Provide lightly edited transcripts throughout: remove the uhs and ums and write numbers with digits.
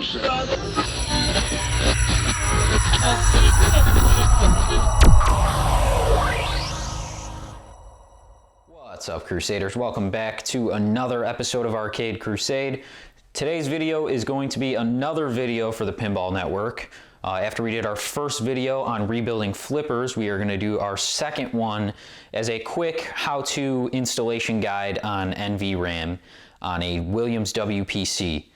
What's up, Crusaders? Welcome back to another episode of Arcade Crusade. Today's video is going to be another video for the Pinball Network. After we did our first video on rebuilding flippers, we are going to do our second one as a quick how-to installation guide on NVRAM on a Williams WPC.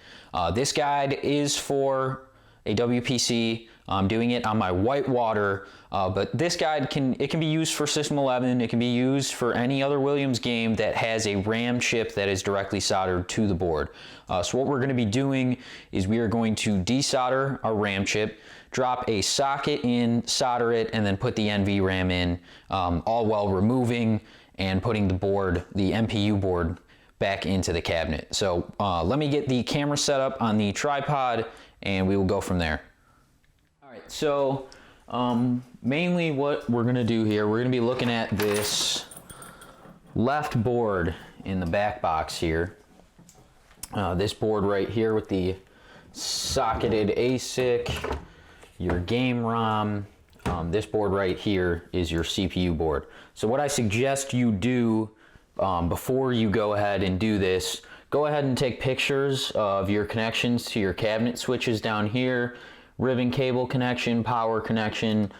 This guide is for a WPC. I'm doing it on my whitewater, but this guide can be used for System 11. It can be used for any other Williams game that has a RAM chip that is directly soldered to the board. So what we're going to be doing is we are going to desolder our RAM chip, drop a socket in, solder it, and then put the NVRAM in, all while removing and putting the board, the MPU board, back into the cabinet. So let me get the camera set up on the tripod and we will go from there. Alright, so mainly what we're going to do here, we're going to be looking at this left board in the back box here. This board right here with the socketed ASIC, your game ROM. This board right here is your CPU board. So what I suggest you do before you go ahead and do this, go ahead and take pictures of your connections to your cabinet switches down here, ribbon cable connection, power connection,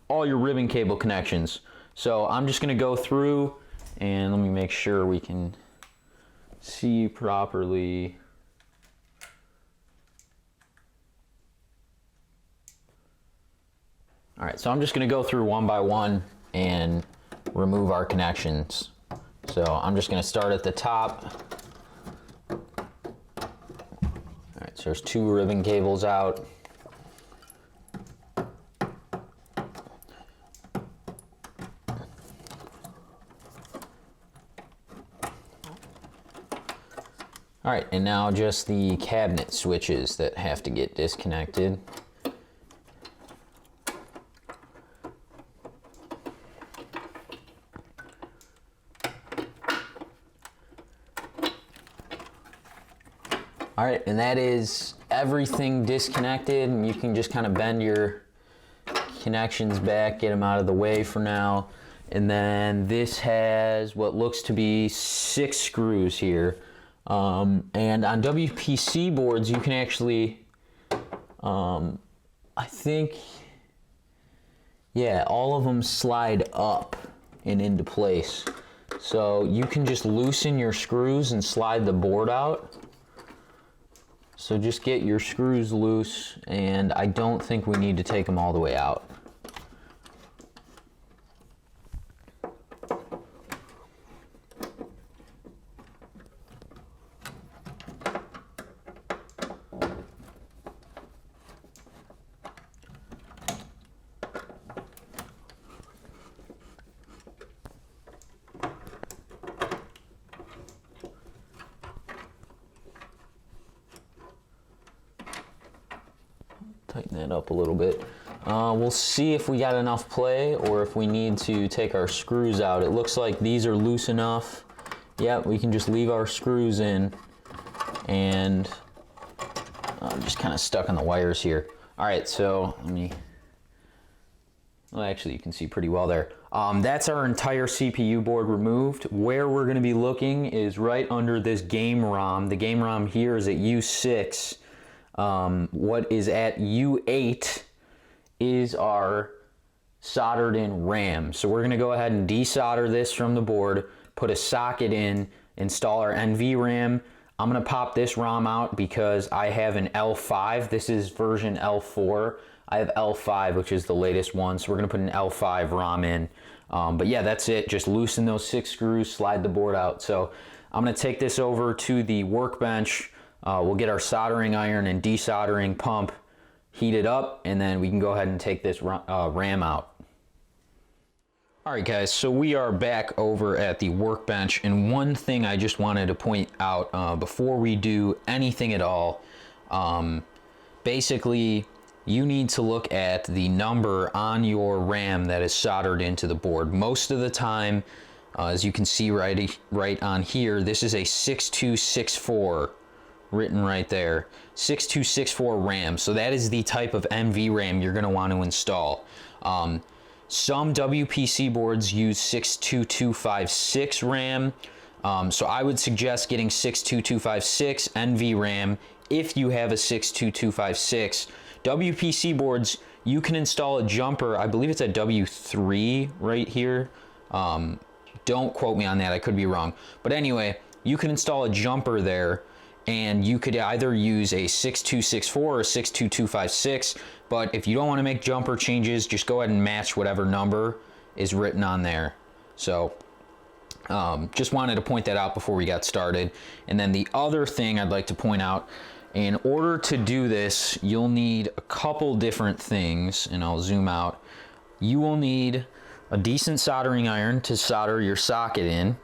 all your ribbon cable connections. So I'm just going to go through and let me make sure we can see properly. All right, so I'm just going to go through one by one and remove our connections. So I'm just going to start at the top. All right, so there's two ribbon cables out. All right, and now just the cabinet switches that have to get disconnected. All right, and that is everything disconnected, and you can just kind of bend your connections back, get them out of the way for now. And then this has what looks to be 6 screws here. And on WPC boards, you can actually, I think, yeah, all of them slide up and into place. So you can just loosen your screws and slide the board out. So just get your screws loose, and I don't think we need to take them all the way out. Tighten that up a little bit. We'll see if we got enough play or if we need to take our screws out. It looks like these are loose enough. Yeah, we can just leave our screws in, and I'm just kind of stuck on the wires here. All right, so let me, well, actually you can see pretty well there. That's our entire CPU board removed. Where we're going to be looking is right under this game ROM. The game ROM here is at U6. What is at U8 is our soldered in RAM. So we're going to go ahead and desolder this from the board, put a socket in, install our NVRAM. I'm going to pop this ROM out because I have an L5. This is version L4. I have L5, which is the latest one. So we're going to put an L5 ROM in. But yeah, that's it. Just loosen those 6 screws, slide the board out. So I'm going to take this over to the workbench. We'll get our soldering iron and desoldering pump heated up, and then we can go ahead and take this RAM out. Alright guys, so we are back over at the workbench, and one thing I just wanted to point out before we do anything at all, basically you need to look at the number on your RAM that is soldered into the board. Most of the time, as you can see right on here, this is a 6264 written right there, 6264 RAM. So that is the type of NVRAM you're going to want to install. Some WPC boards use 62256 RAM. So I would suggest getting 62256 NVRAM if you have a 62256. WPC boards, you can install a jumper. I believe it's a W3 right here. Don't quote me on that, I could be wrong. But anyway, you can install a jumper there, and you could either use a 6264 or 62256. But if you don't want to make jumper changes, just go ahead and match whatever number is written on there. So just wanted to point that out before we got started. And then the other thing I'd like to point out, in order to do this, you'll need a couple different things, and I'll zoom out. You will need a decent soldering iron to solder your socket in.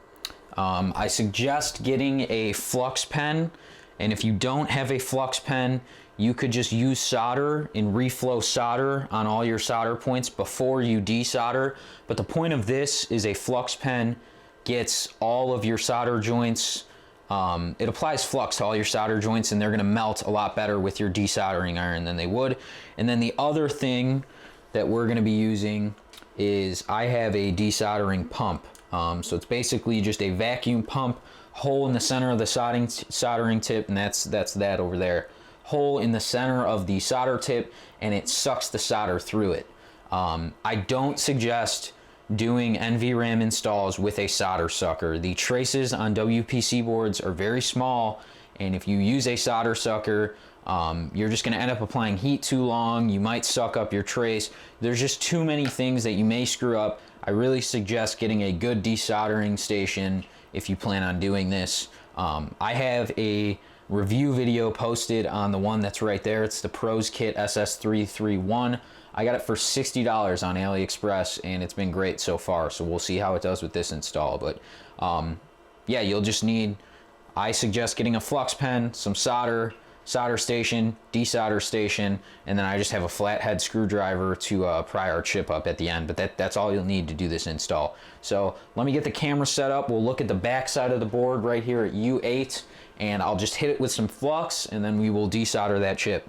I suggest getting a flux pen, and if you don't have a flux pen, you could just use solder and reflow solder on all your solder points before you desolder. But the point of this is a flux pen gets all of your solder joints, it applies flux to all your solder joints, and they're gonna melt a lot better with your desoldering iron than they would. And then the other thing that we're gonna be using is I have a desoldering pump. So it's basically just a vacuum pump, hole in the center of the soldering tip, and that's that over there. Hole in the center of the solder tip, and it sucks the solder through it. I don't suggest doing NVRAM installs with a solder sucker. The traces on WPC boards are very small, and if you use a solder sucker, you're just going to end up applying heat too long. You might suck up your trace. There's just too many things that you may screw up. I really suggest getting a good desoldering station if you plan on doing this. I have a review video posted on the one that's right there. It's the Pros Kit SS331. I got it for $60 on AliExpress, and it's been great so far. So we'll see how it does with this install. But yeah, you'll just need, I suggest getting a flux pen, some solder station, desolder station, and then I just have a flathead screwdriver to pry our chip up at the end. But that's all you'll need to do this install. So let me get the camera set up. We'll look at the back side of the board right here at U8, and I'll just hit it with some flux, and then we will desolder that chip.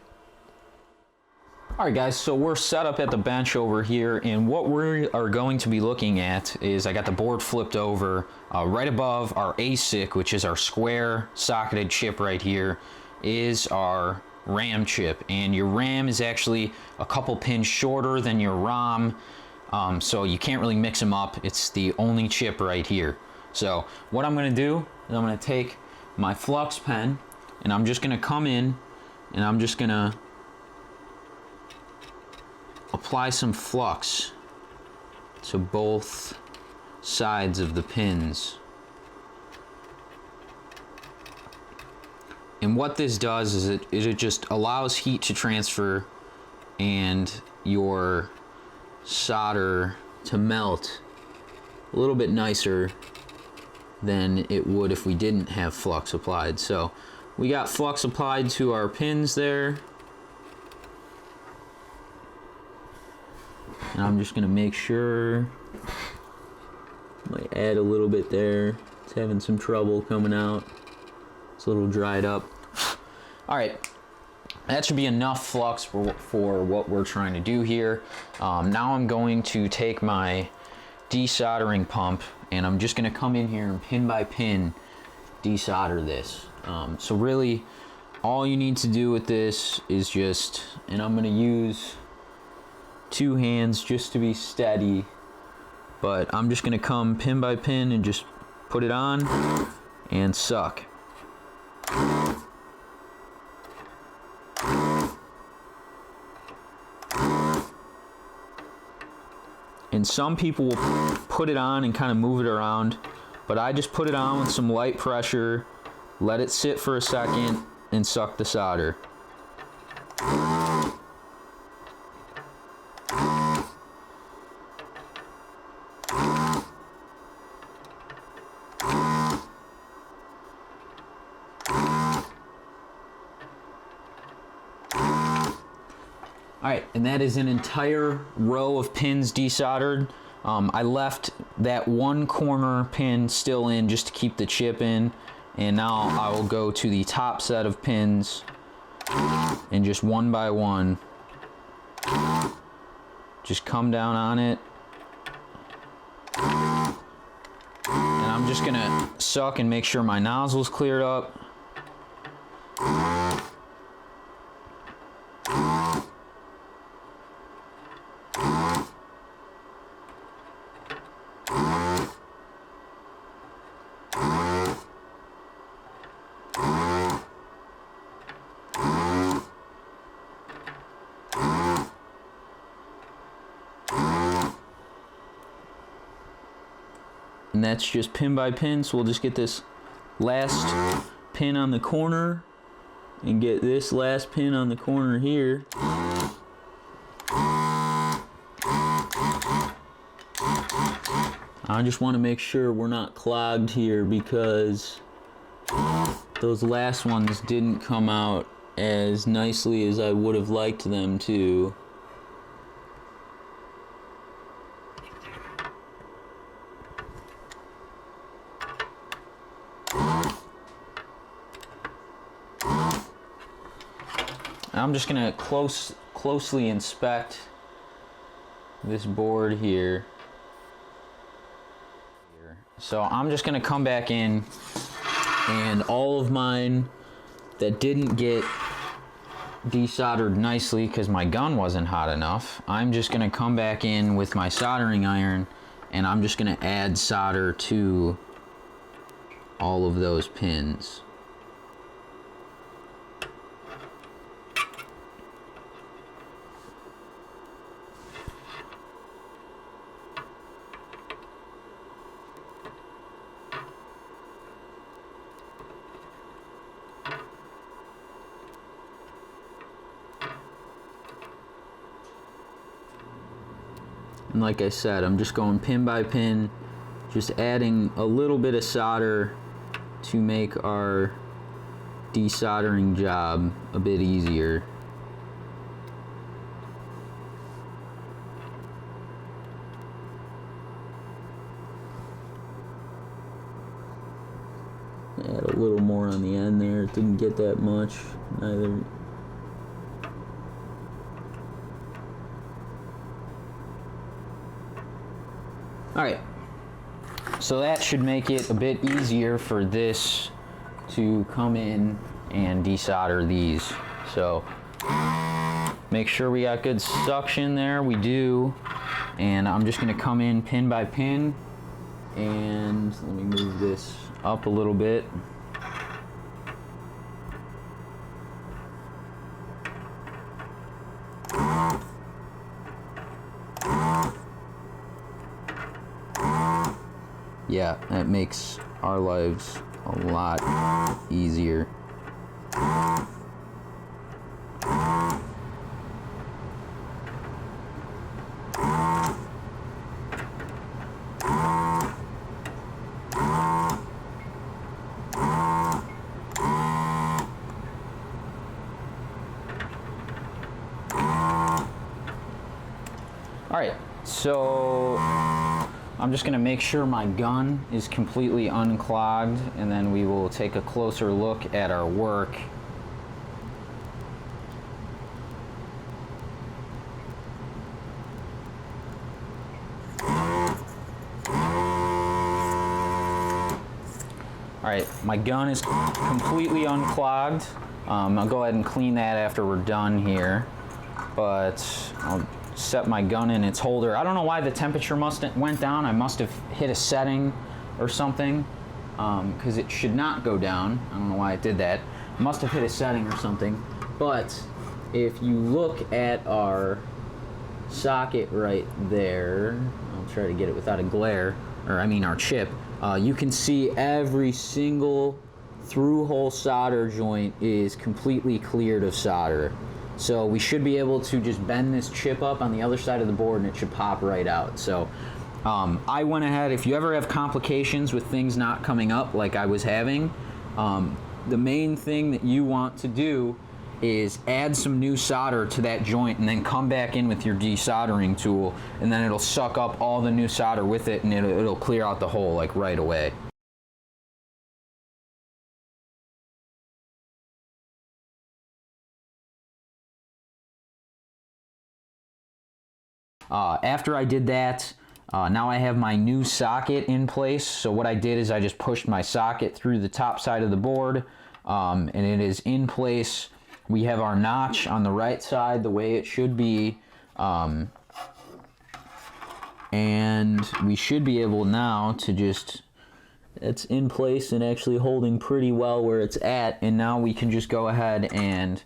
Alright guys, so we're set up at the bench over here, and what we are going to be looking at is I got the board flipped over. Right above our ASIC, which is our square socketed chip right here, is our RAM chip, and your RAM is actually a couple pins shorter than your ROM, so you can't really mix them up. It's the only chip right here. So what I'm going to do is I'm going to take my flux pen, and I'm just going to come in, and I'm just going to apply some flux to both sides of the pins. And what this does is it just allows heat to transfer and your solder to melt a little bit nicer than it would if we didn't have flux applied. So we got flux applied to our pins there. And I'm just gonna make sure, might add a little bit there. It's having some trouble coming out. It's a little dried up. All right, that should be enough flux for what we're trying to do here. Now I'm going to take my desoldering pump, and I'm just gonna come in here and pin by pin desolder this. So really, all you need to do with this is just, and I'm gonna use two hands just to be steady, but I'm just gonna come pin by pin and just put it on and suck. And some people will put it on and kind of move it around, but I just put it on with some light pressure, let it sit for a second, and suck the solder. Alright, and that is an entire row of pins desoldered. I left that one corner pin still in just to keep the chip in. And now I will go to the top set of pins and just one by one, just come down on it. And I'm just gonna suck and make sure my nozzle's cleared up. And that's just pin by pin, so we'll just get this last pin on the corner and get this last pin on the corner here. I just want to make sure we're not clogged here because those last ones didn't come out as nicely as I would have liked them to. I'm just gonna closely inspect this board here. So I'm just gonna come back in, and all of mine that didn't get desoldered nicely because my gun wasn't hot enough, I'm just gonna come back in with my soldering iron, and I'm just gonna add solder to all of those pins. And like I said, I'm just going pin by pin, just adding a little bit of solder to make our desoldering job a bit easier. Add a little more on the end there. It didn't get that much either. Alright, so that should make it a bit easier for this to come in and desolder these. So make sure we got good suction there, we do. And I'm just going to come in pin by pin, and let me move this up a little bit. Yeah, that makes our lives a lot easier. All right, so I'm just gonna make sure my gun is completely unclogged, and then we will take a closer look at our work. All right, my gun is completely unclogged. I'll go ahead and clean that after we're done here, but I'll set my gun in its holder. I don't know why the temperature went down. I must have hit a setting or something, because it should not go down. I don't know why it did that. Must have hit a setting or something. But if you look at our socket right there, I'll try to get it without a glare, or I mean our chip, you can see every single through-hole solder joint is completely cleared of solder. So we should be able to just bend this chip up on the other side of the board and it should pop right out. So I went ahead, if you ever have complications with things not coming up like I was having, the main thing that you want to do is add some new solder to that joint and then come back in with your desoldering tool, and then it'll suck up all the new solder with it, and it'll clear out the hole like right away. After I did that, now I have my new socket in place. So what I did is I just pushed my socket through the top side of the board, and it is in place. We have our notch on the right side the way it should be, and we should be able now to just, it's in place and actually holding pretty well where it's at, and now we can just go ahead and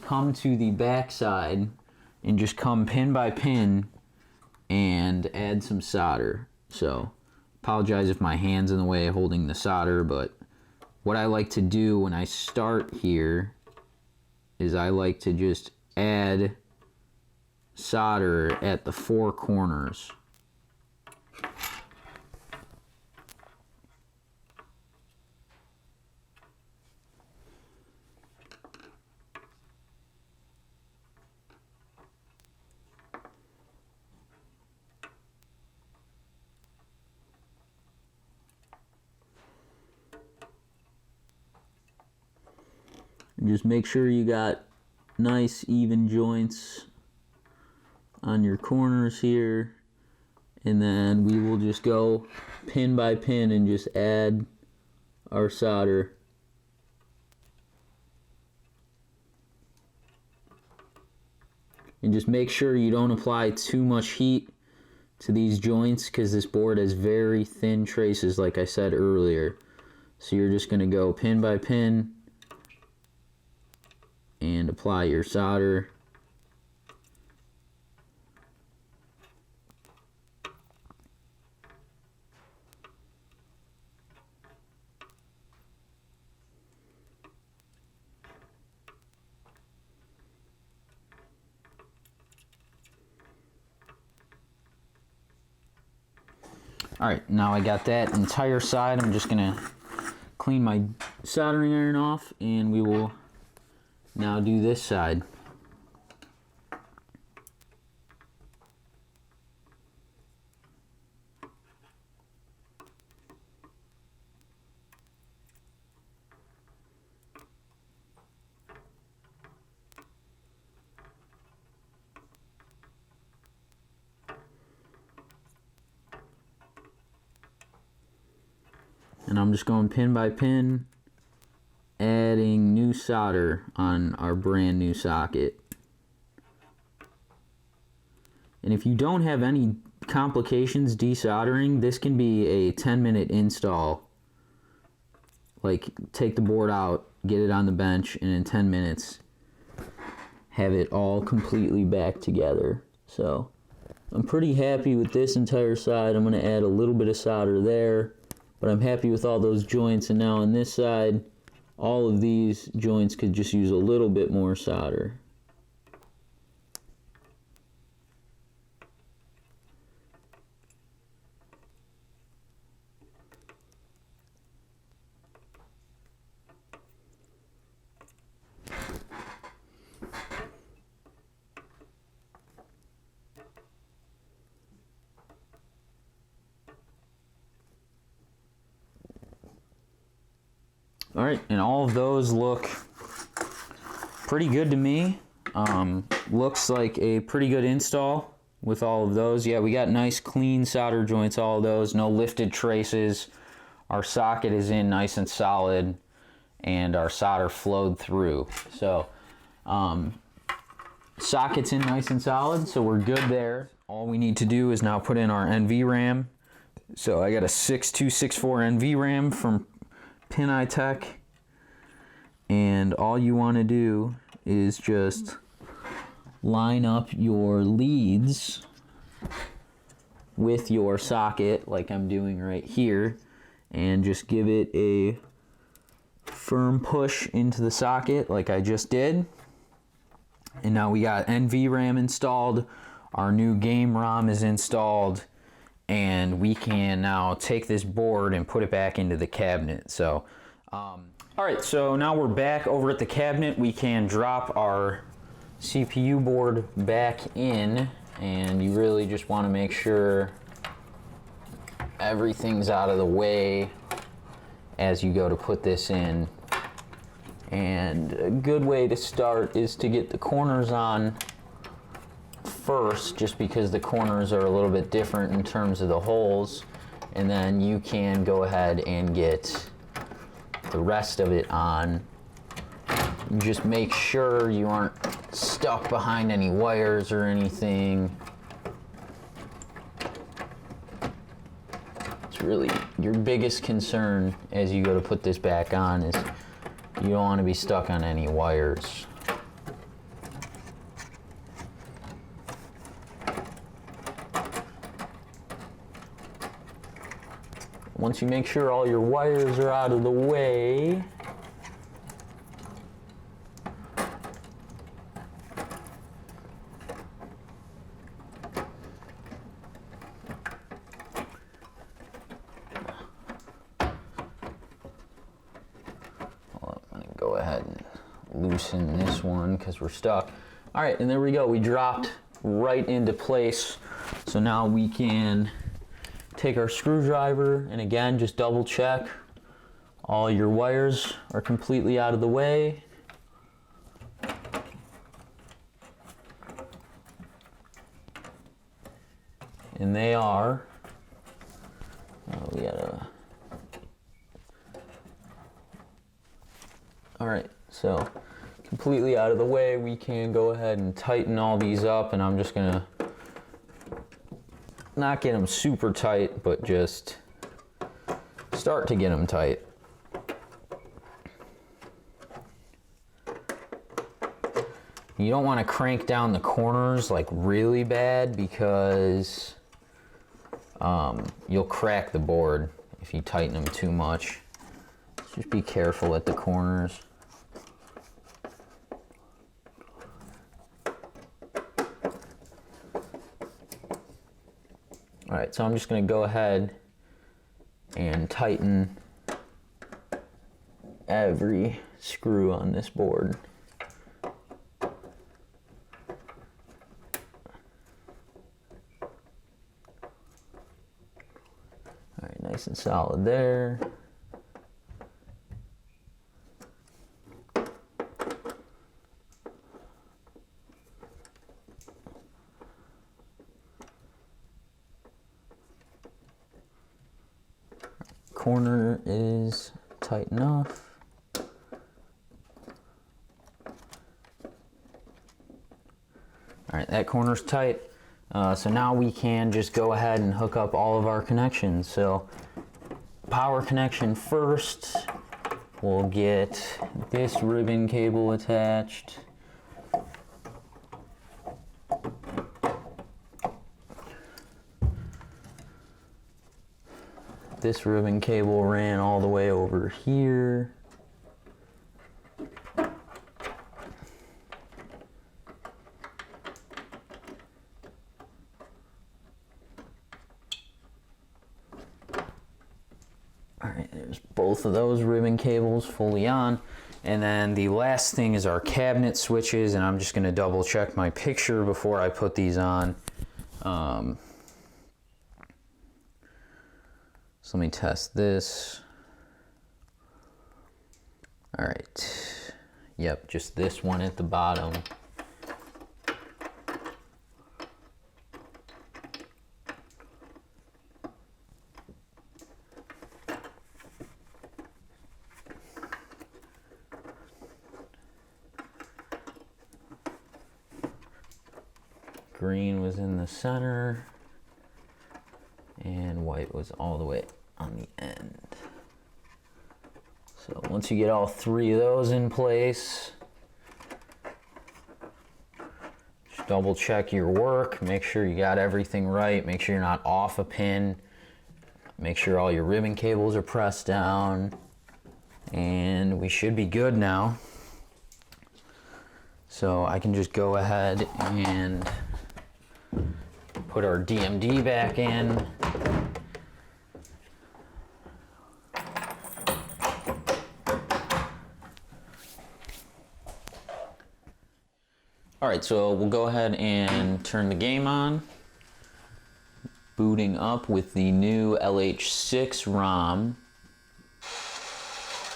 come to the back side and just come pin by pin and add some solder. So apologize if my hand's in the way holding the solder, but what I like to do when I start here is I like to just add solder at the 4 corners. And just make sure you got nice even joints on your corners here, and then we will just go pin by pin and just add our solder. And just make sure you don't apply too much heat to these joints because this board has very thin traces like I said earlier. So you're just going to go pin by pin and apply your solder. Alright, now I got that entire side. I'm just gonna clean my soldering iron off and we will now do this side. And I'm just going pin by pin, adding new solder on our brand new socket. And if you don't have any complications desoldering, this can be a 10-minute install. Like, take the board out, get it on the bench, and in 10 minutes have it all completely back together. So I'm pretty happy with this entire side. I'm going to add a little bit of solder there, but I'm happy with all those joints. And now on this side, all of these joints could just use a little bit more solder. All right, and all of those look pretty good to me. Looks like a pretty good install with all of those. Yeah, we got nice clean solder joints, all of those, no lifted traces. Our socket is in nice and solid, and our solder flowed through. So socket's in nice and solid, so we're good there. All we need to do is now put in our NVRAM. So I got a 6264 NVRAM from Pinball, and all you want to do is just line up your leads with your socket like I'm doing right here, and just give it a firm push into the socket like I just did. And now we got NVRAM installed, our new game ROM is installed, and we can now take this board and put it back into the cabinet. So, all right, so now we're back over at the cabinet. We can drop our CPU board back in, and you really just want to make sure everything's out of the way as you go to put this in. And a good way to start is to get the corners on first, just because the corners are a little bit different in terms of the holes, and then you can go ahead and get the rest of it on. Just make sure you aren't stuck behind any wires or anything. It's really your biggest concern as you go to put this back on is you don't want to be stuck on any wires. Once you make sure all your wires are out of the way, I'm gonna go ahead and loosen this one because we're stuck. All right, and there we go. We dropped right into place. So now we can take our screwdriver and again just double check all your wires are completely out of the way. And they are. We gotta. All right, so completely out of the way. We can go ahead and tighten all these up, and I'm just gonna not get them super tight, but just start to get them tight. You don't want to crank down the corners like really bad because you'll crack the board if you tighten them too much. Just be careful at the corners. All right, so I'm just going to go ahead and tighten every screw on this board. All right, nice and solid there. Corner is tight enough. All right, that corner's tight. So now we can just go ahead and hook up all of our connections. So power connection first, we'll get this ribbon cable attached. This ribbon cable ran all the way over here. All right, there's both of those ribbon cables fully on. And then the last thing is our cabinet switches, and I'm just gonna double check my picture before I put these on. So let me test this. All right. Yep, just this one at the bottom. Green was in the center, and white was all the way on the end. So once you get all three of those in place, just double check your work, make sure you got everything right, make sure you're not off a pin, make sure all your ribbon cables are pressed down, and we should be good now. So I can just go ahead and put our DMD back in. All right, so we'll go ahead and turn the game on. Booting up with the new LH6 ROM.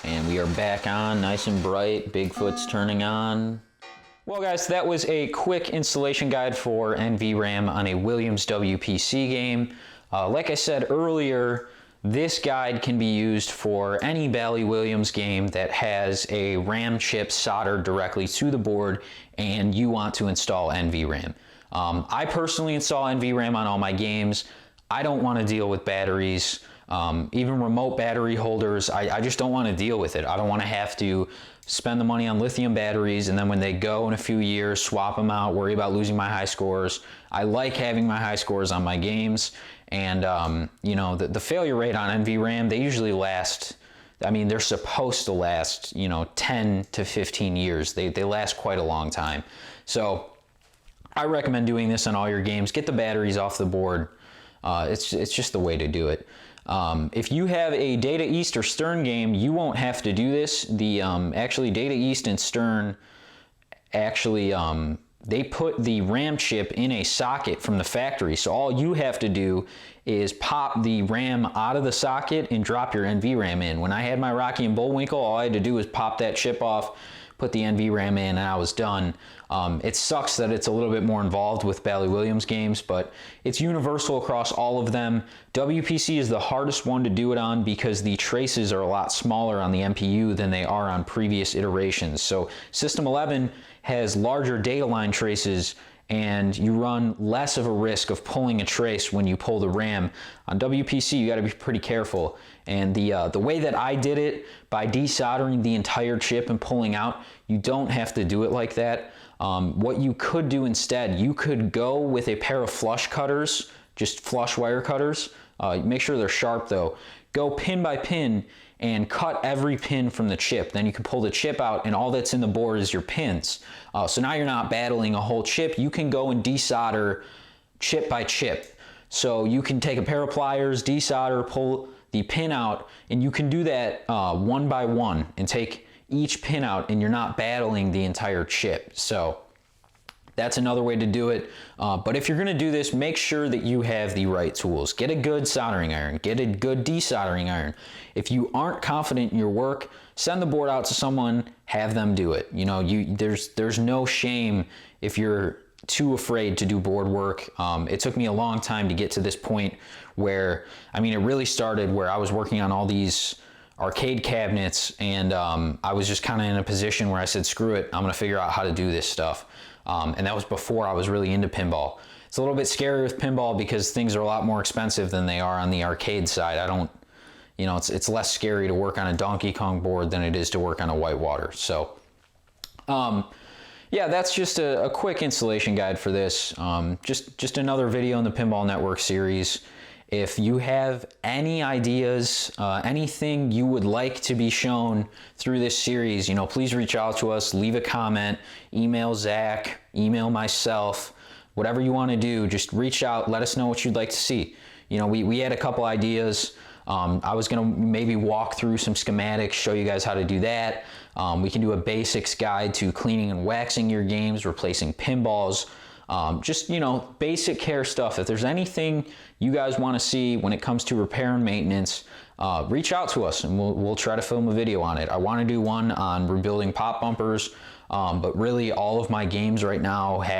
And we are back on, nice and bright. Bigfoot's turning on. Well guys, that was a quick installation guide for NVRAM on a Williams WPC game. Like I said earlier, this guide can be used for any Bally Williams game that has a RAM chip soldered directly to the board and you want to install NVRAM. I personally install NVRAM on all my games. I don't want to deal with batteries, even remote battery holders. I just don't want to deal with it. I don't want to have to spend the money on lithium batteries and then when they go in a few years, swap them out, worry about losing my high scores. I like having my high scores on my games, and you know, the failure rate on NVRAM, they usually last, I mean, they're supposed to last, you know, 10 to 15 years. They last quite a long time. So I recommend doing this on all your games. Get the batteries off the board. It's just the way to do it. If you have a Data East or Stern game, you won't have to do this. Actually Data East and Stern, actually, they put the RAM chip in a socket from the factory. So all you have to do is pop the RAM out of the socket and drop your NVRAM in. When I had my Rocky and Bullwinkle, all I had to do was pop that chip off, put the NVRAM in, and I was done. It sucks that it's a little bit more involved with Bally Williams games, but it's universal across all of them. WPC is the hardest one to do it on because the traces are a lot smaller on the MPU than they are on previous iterations. So System 11 has larger data line traces and you run less of a risk of pulling a trace when you pull the RAM. On WPC, you got to be pretty careful. And the way that I did it, by desoldering the entire chip and pulling out, you don't have to do it like that. What you could do instead, you could go with a pair of flush cutters, just flush wire cutters. Make sure they're sharp though. Go pin by pin and cut every pin from the chip. Then you can pull the chip out and all that's in the board is your pins. So now you're not battling a whole chip. You can go and desolder chip by chip. So you can take a pair of pliers, desolder, pull the pin out, and you can do that one by one and take each pin out and you're not battling the entire chip. So that's another way to do it. But if you're gonna do this, make sure that you have the right tools. Get a good soldering iron, get a good desoldering iron. If you aren't confident in your work, send the board out to someone, have them do it. You know, there's no shame if you're too afraid to do board work. It took me a long time to get to this point where, I mean, it really started where I was working on all these arcade cabinets and I was just kind of in a position where I said, screw it, I'm gonna figure out how to do this stuff. And that was before I was really into pinball. It's a little bit scary with pinball because things are a lot more expensive than they are on the arcade side. I don't, you know, it's less scary to work on a Donkey Kong board than it is to work on a Whitewater. So, yeah, that's just a quick installation guide for this. Just another video in the Pinball Network series. If you have any ideas, anything you would like to be shown through this series, you know, please reach out to us, leave a comment, email Zach, email myself, whatever you want to do, just reach out, let us know what you'd like to see. You know, we had a couple ideas. I was gonna maybe walk through some schematics, show you guys how to do that. We can do a basics guide to cleaning and waxing your games, replacing pinballs. Just, you know, basic care stuff. If there's anything you guys want to see when it comes to repair and maintenance, reach out to us and we'll try to film a video on it. I want to do one on rebuilding pop bumpers, but really all of my games right now have